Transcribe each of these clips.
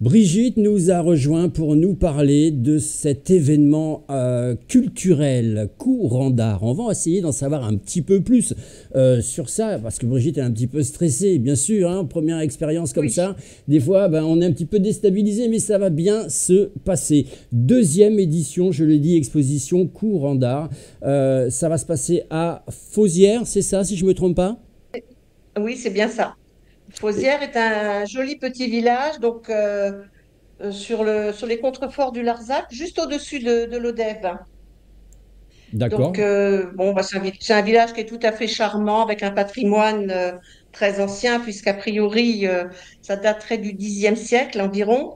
Brigitte nous a rejoint pour nous parler de cet événement culturel, courant d'art. On va essayer d'en savoir un petit peu plus sur ça, parce que Brigitte est un petit peu stressée, bien sûr, hein, première expérience comme Oui, ça. Des fois, ben, on est un petit peu déstabilisé, mais ça va bien se passer. Deuxième édition, je le dis, exposition courant d'art. Ça va se passer à Fauzières, c'est ça, si je ne me trompe pas? oui, c'est bien ça. Fauzières est un joli petit village, donc sur les contreforts du Larzac, juste au-dessus de l'Odève. Donc, D'accord. bon, bah, c'est un village qui est tout à fait charmant, avec un patrimoine très ancien, puisqu'a priori, ça daterait du Xe siècle environ.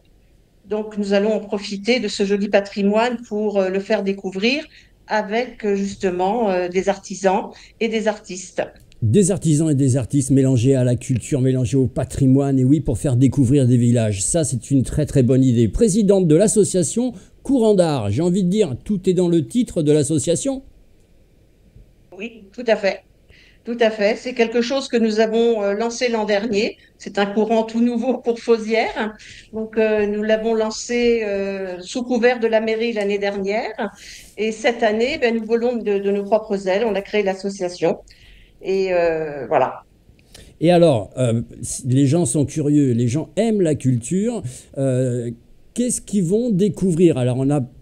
Donc, nous allons en profiter de ce joli patrimoine pour le faire découvrir avec justement des artisans et des artistes. Des artisans et des artistes mélangés à la culture, mélangés au patrimoine, et oui, pour faire découvrir des villages. Ça, c'est une très très bonne idée. Présidente de l'association Courant d'Art, j'ai envie de dire, tout est dans le titre de l'association. Oui, tout à fait. Tout à fait. C'est quelque chose que nous avons lancé l'an dernier. C'est un courant tout nouveau pour Fauzières. Donc, nous l'avons lancé sous couvert de la mairie l'année dernière. Et cette année, ben, nous volons de nos propres ailes. On a créé l'association. Et voilà. Et alors, les gens sont curieux, les gens aiment la culture. Qu'est-ce qu'ils vont découvrir? Alors,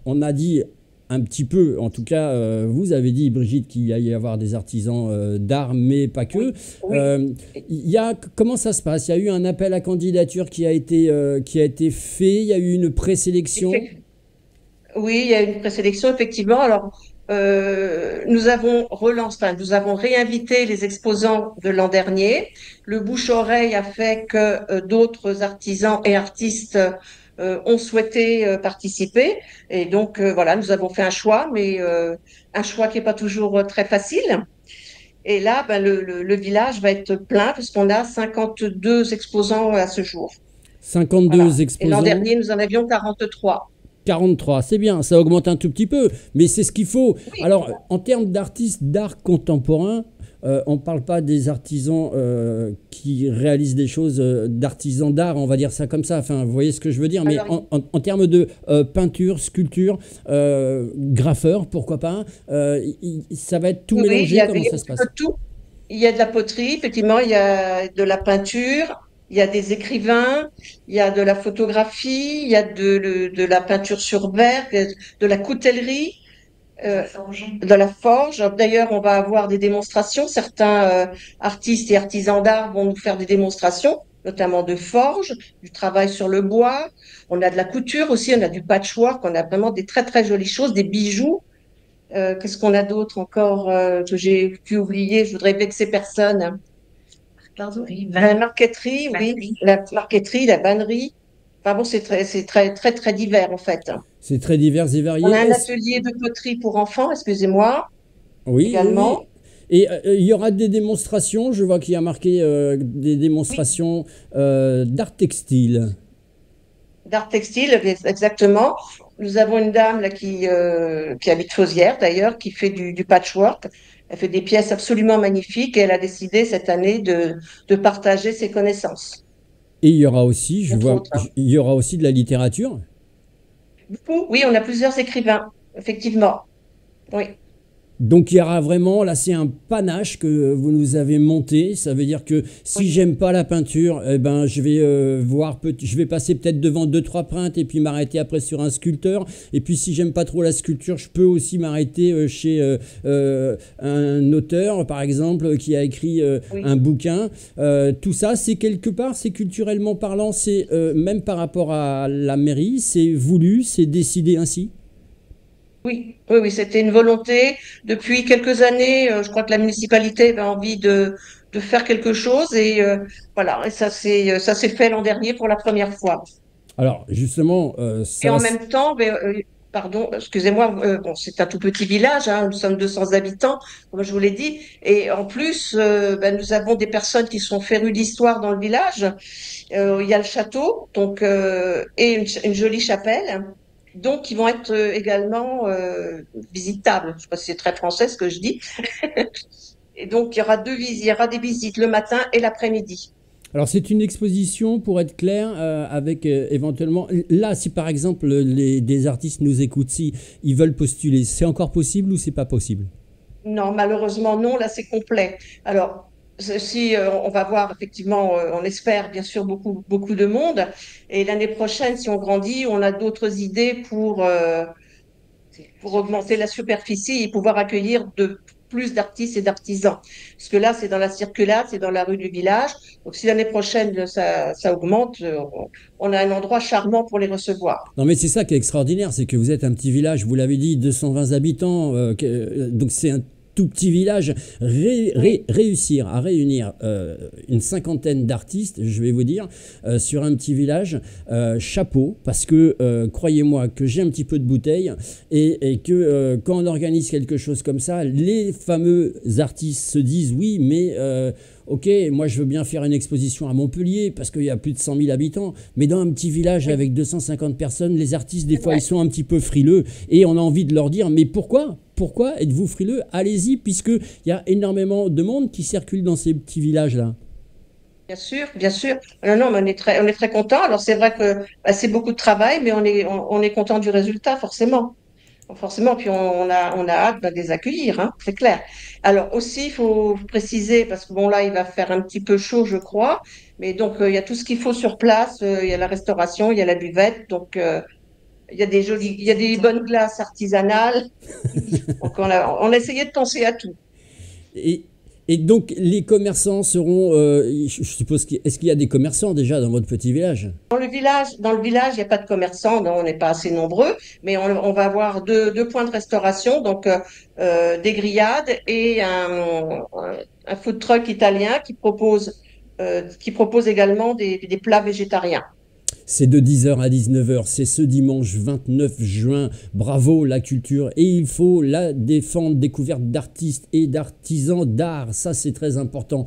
on a dit un petit peu, en tout cas, vous avez dit, Brigitte, qu'il y avoir des artisans d'art, mais pas que. Oui, oui. Euh, comment ça se passe? Il y a eu un appel à candidature qui a été fait, il y a eu une présélection. Effect- Oui, il y a une présélection, effectivement. Alors, nous avons relancé, enfin, nous avons réinvité les exposants de l'an dernier. Le bouche-oreille a fait que d'autres artisans et artistes ont souhaité participer. Et donc, voilà, nous avons fait un choix, mais un choix qui n'est pas toujours très facile. Et là, ben, le village va être plein puisqu'on a 52 exposants à ce jour. 52 Voilà. Et l'an exposants. dernier, nous en avions 43. 43, c'est bien, ça augmente un tout petit peu, mais c'est ce qu'il faut. Oui, Alors, en termes d'artistes d'art contemporain, on ne parle pas des artisans qui réalisent des choses d'artisans d'art, on va dire ça comme ça, enfin, vous voyez ce que je veux dire, mais alors en termes de peinture, sculpture, graffeur, pourquoi pas, ça va être tout oui, oui, mélangé, il comment y a ça un se petit peu passe? de tout. Il y a de la poterie, effectivement, il y a de la peinture, il y a des écrivains, il y a de la photographie, il y a de la peinture sur verre, de la coutellerie, de la forge. D'ailleurs, on va avoir des démonstrations. Certains artistes et artisans d'art vont nous faire des démonstrations, notamment de forge, du travail sur le bois. On a de la couture aussi, on a du patchwork, on a vraiment des très très jolies choses, des bijoux. Qu'est-ce qu'on a d'autre encore que j'ai pu oublier? Je voudrais vexer personne. Pardon. La marqueterie, oui, la marqueterie, la bannerie. Enfin bon, c'est très, très, très divers en fait. C'est très divers et On varié. a un atelier de poterie pour enfants, excusez-moi, Oui, oui, également. oui. Et il y aura des démonstrations, je vois qu'il y a marqué des Oui, démonstrations d'art textile. d'art textile, exactement. Nous avons une dame là qui habite Fauzières d'ailleurs, qui fait du patchwork. Elle fait des pièces absolument magnifiques et elle a décidé cette année de partager ses connaissances, Et il y aura aussi, je entre vois, autres. il y aura aussi de la littérature. Oui, on a plusieurs écrivains, effectivement. Oui, Donc il y aura vraiment, là c'est un panache que vous nous avez monté. Ça veut dire que si oui, j'aime pas la peinture, eh ben, je vais je vais passer peut-être devant deux trois peintres et puis m'arrêter après sur un sculpteur. Et puis si j'aime pas trop la sculpture, je peux aussi m'arrêter chez un auteur par exemple qui a écrit un oui. bouquin. Tout ça c'est quelque part, c'est culturellement parlant, c'est même par rapport à la mairie, c'est voulu, c'est décidé ainsi. Oui, oui, oui, c'était une volonté. Depuis quelques années, je crois que la municipalité avait envie de faire quelque chose et voilà, et ça s'est fait l'an dernier pour la première fois. Alors justement, Et ça va. en même temps, ben, pardon, excusez-moi, bon, c'est un tout petit village, hein, nous sommes 200 habitants, comme je vous l'ai dit, et en plus, ben, nous avons des personnes qui sont férues d'histoire dans le village. Il y a le château, donc et une jolie chapelle. Donc, qui vont être également visitables. Je ne sais pas si c'est très français ce que je dis. Et donc, il y aura il y aura des visites le matin et l'après-midi. Alors c'est une exposition, pour être clair, avec éventuellement... Là, si par exemple des artistes nous écoutent, si ils veulent postuler, c'est encore possible ou c'est pas possible? Non, malheureusement, non, là, c'est complet. Alors, si on va voir, effectivement, on espère bien sûr beaucoup de monde. Et l'année prochaine, si on grandit, on a d'autres idées pour augmenter la superficie et pouvoir accueillir plus d'artistes et d'artisans. Parce que là, c'est dans la circulade, c'est dans la rue du village. Donc, si l'année prochaine, ça augmente, on a un endroit charmant pour les recevoir. Non mais c'est ça qui est extraordinaire, c'est que vous êtes un petit village, vous l'avez dit, 220 habitants, donc c'est un tout petit village. Oui, Réussir à réunir une cinquantaine d'artistes, je vais vous dire, sur un petit village, chapeau, parce que croyez-moi que j'ai un petit peu de bouteille et que quand on organise quelque chose comme ça, les fameux artistes se disent oui, mais ok, moi je veux bien faire une exposition à Montpellier parce qu'il y a plus de 100 000 habitants, mais dans un petit village oui, avec 250 personnes, les artistes, des c'est fois, ils vrai. sont un petit peu frileux et on a envie de leur dire, mais pourquoi? Pourquoi êtes-vous frileux? Allez-y, puisqu'il y a énormément de monde qui circule dans ces petits villages-là. Bien sûr, bien sûr. Non, non, mais on est très content. Alors c'est vrai que bah, c'est beaucoup de travail, mais on est content du résultat, forcément. Forcément, puis on a hâte bah, de les accueillir, hein, c'est clair. Alors aussi, il faut préciser, parce que bon là, il va faire un petit peu chaud, je crois, mais donc il y a tout ce qu'il faut sur place. Il y a la restauration, il y a la buvette, donc il y a des bonnes glaces artisanales. Donc on a essayé de penser à tout. Et, et donc, les commerçants seront, je suppose, est-ce qu'il y a des commerçants déjà dans votre petit village? Dans le village, il n'y a pas de commerçants, non, on n'est pas assez nombreux, mais on va avoir deux points de restauration, donc des grillades et un food truck italien qui propose également des plats végétariens. C'est de 10h à 19h, c'est ce dimanche 29 juin. Bravo la culture et il faut la défendre, découverte d'artistes et d'artisans d'art, ça c'est très important.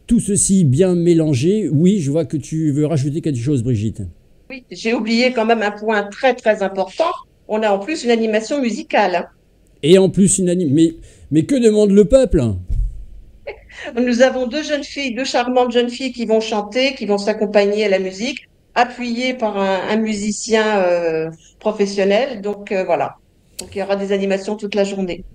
Tout ceci bien mélangé. Oui, je vois que tu veux rajouter quelque chose, Brigitte. Oui, j'ai oublié quand même un point très très important. On a en plus une animation musicale, hein. Et en plus une anime. Mais que demande le peuple? Nous avons deux jeunes filles, deux charmantes jeunes filles qui vont chanter, qui vont s'accompagner à la musique, appuyées par un musicien professionnel. Donc voilà. Donc il y aura des animations toute la journée.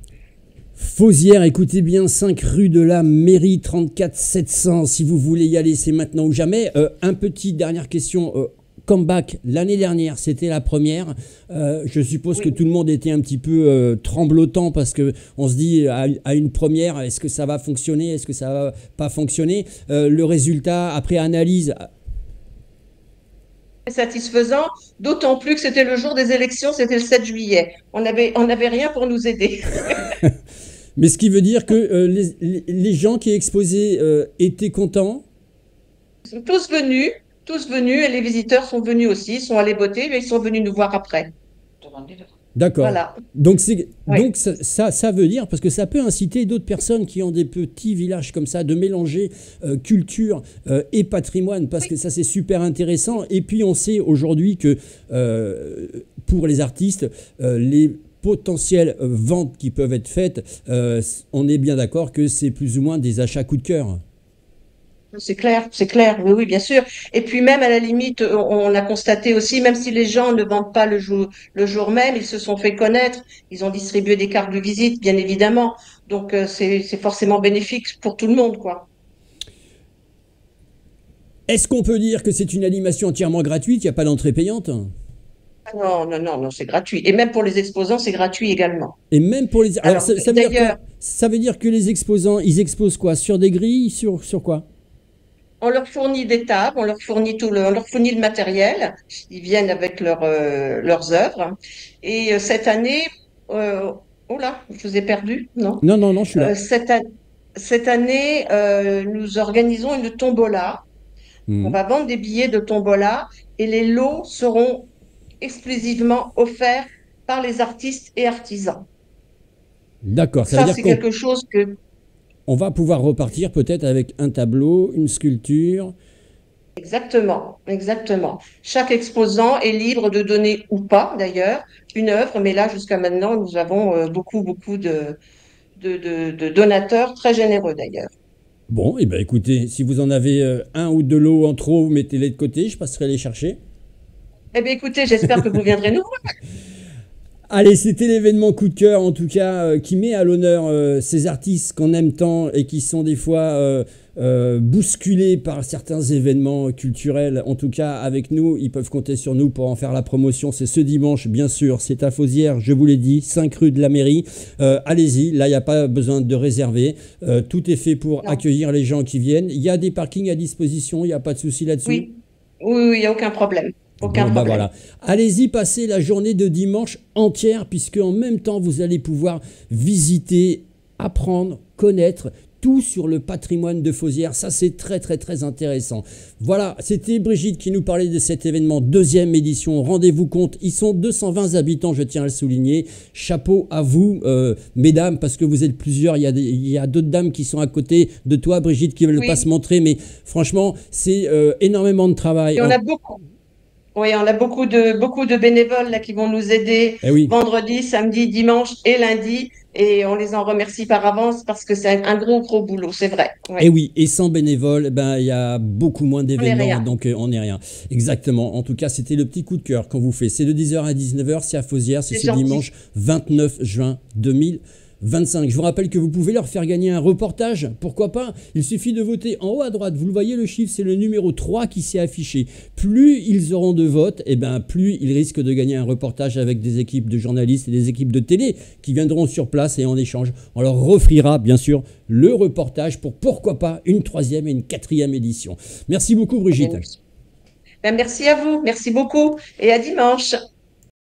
Fauzière, écoutez bien, 5 rue de la Mairie, 34 700. Si vous voulez y aller, c'est maintenant ou jamais. Un petit dernière question. Comeback, l'année dernière, c'était la première. Je suppose que Oui. tout le monde était un petit peu tremblotant parce que on se dit à une première, est-ce que ça va fonctionner, est-ce que ça va pas fonctionner. Le résultat, après analyse, Satisfaisant, d'autant plus que c'était le jour des élections, c'était le 7 juillet. On avait rien pour nous aider. mais ce qui veut dire que les gens qui exposaient étaient contents. Ils sont tous venus, et les visiteurs sont venus aussi, ils sont allés voter, mais ils sont venus nous voir après. D'accord. Voilà. Oui. Donc ça veut dire, parce que ça peut inciter d'autres personnes qui ont des petits villages comme ça, de mélanger culture et patrimoine, parce Oui. que ça c'est super intéressant. Et puis on sait aujourd'hui que pour les artistes, les potentielles ventes qui peuvent être faites, on est bien d'accord que c'est plus ou moins des achats coup de cœur. C'est clair, oui, oui, bien sûr. Et puis même à la limite, on a constaté aussi, même si les gens ne vendent pas le jour même, ils se sont fait connaître, ils ont distribué des cartes de visite, bien évidemment. Donc c'est forcément bénéfique pour tout le monde, quoi. Est-ce qu'on peut dire que c'est une animation entièrement gratuite, il n'y a pas d'entrée payante? Ah non, non, non, non, c'est gratuit. Et même pour les exposants, c'est gratuit également. Et même pour les... Alors Alors ça veut dire quoi? d'ailleurs, Ça veut dire que les exposants, ils exposent quoi? Sur des grilles? Sur quoi? on leur fournit des tables, on leur fournit le matériel. Ils viennent avec leurs œuvres. Et cette année, euh, oh là, je vous ai perdu, non? Non, non, non, je suis là. Euh, cette, an- Cette année, nous organisons une tombola. On Mhm. va vendre des billets de tombola et les lots seront exclusivement offerts par les artistes et artisans. D'accord, Donc ça veut ça, dire c'est qu'on quelque chose que on va pouvoir repartir peut-être avec un tableau, une sculpture. exactement, exactement. Chaque exposant est libre de donner ou pas, d'ailleurs, une œuvre, mais là, jusqu'à maintenant, nous avons beaucoup de donateurs très généreux, d'ailleurs. Bon, et ben écoutez, si vous en avez un ou deux lots en trop, mettez-les de côté, je passerai les chercher. Eh bien, écoutez, j'espère que vous viendrez nous voir. Allez, c'était l'événement coup de cœur, en tout cas, qui met à l'honneur ces artistes qu'on aime tant et qui sont des fois bousculés par certains événements culturels. En tout cas, avec nous, ils peuvent compter sur nous pour en faire la promotion. C'est ce dimanche, bien sûr. C'est à Fauzières, je vous l'ai dit, 5 rue de la Mairie. Allez-y, là, il n'y a pas besoin de réserver. Tout est fait pour Non. accueillir les gens qui viennent. Il y a des parkings à disposition, il n'y a pas de souci là-dessus. Oui, oui, oui, il n'y a aucun problème. Aucun Bon, bah problème. voilà. Allez-y, passez la journée de dimanche entière, puisque en même temps, vous allez pouvoir visiter, apprendre, connaître tout sur le patrimoine de Fauzières. Ça, c'est très, très, très intéressant. Voilà, c'était Brigitte qui nous parlait de cet événement, deuxième édition. Rendez-vous compte, ils sont 220 habitants, je tiens à le souligner. Chapeau à vous, mesdames, parce que vous êtes plusieurs. Il y a d'autres dames qui sont à côté de toi, Brigitte, qui ne veulent pas se Oui, montrer, mais franchement, c'est énormément de travail. et on a beaucoup. Oui, on a beaucoup de bénévoles là qui vont nous aider Eh oui. vendredi, samedi, dimanche et lundi. Et on les en remercie par avance parce que c'est un gros, gros boulot, c'est vrai. Oui, Et oui, et sans bénévoles, ben, il y a beaucoup moins on n'est d'événements, rien. donc on n'est rien. Exactement. En tout cas, c'était le petit coup de cœur qu'on vous fait. C'est de 10h à 19h, c'est à Fauzières, c'est C'est ce gentil. dimanche 29 juin 2025. Je vous rappelle que vous pouvez leur faire gagner un reportage, pourquoi pas. Il suffit de voter en haut à droite, vous le voyez, le chiffre, c'est le numéro 3 qui s'est affiché. Plus ils auront de votes, et ben, plus ils risquent de gagner un reportage avec des équipes de journalistes et des équipes de télé qui viendront sur place et en échange, on leur offrira bien sûr le reportage pour pourquoi pas une troisième et une quatrième édition. Merci beaucoup Brigitte. Ben, merci à vous. Merci beaucoup. Et à dimanche.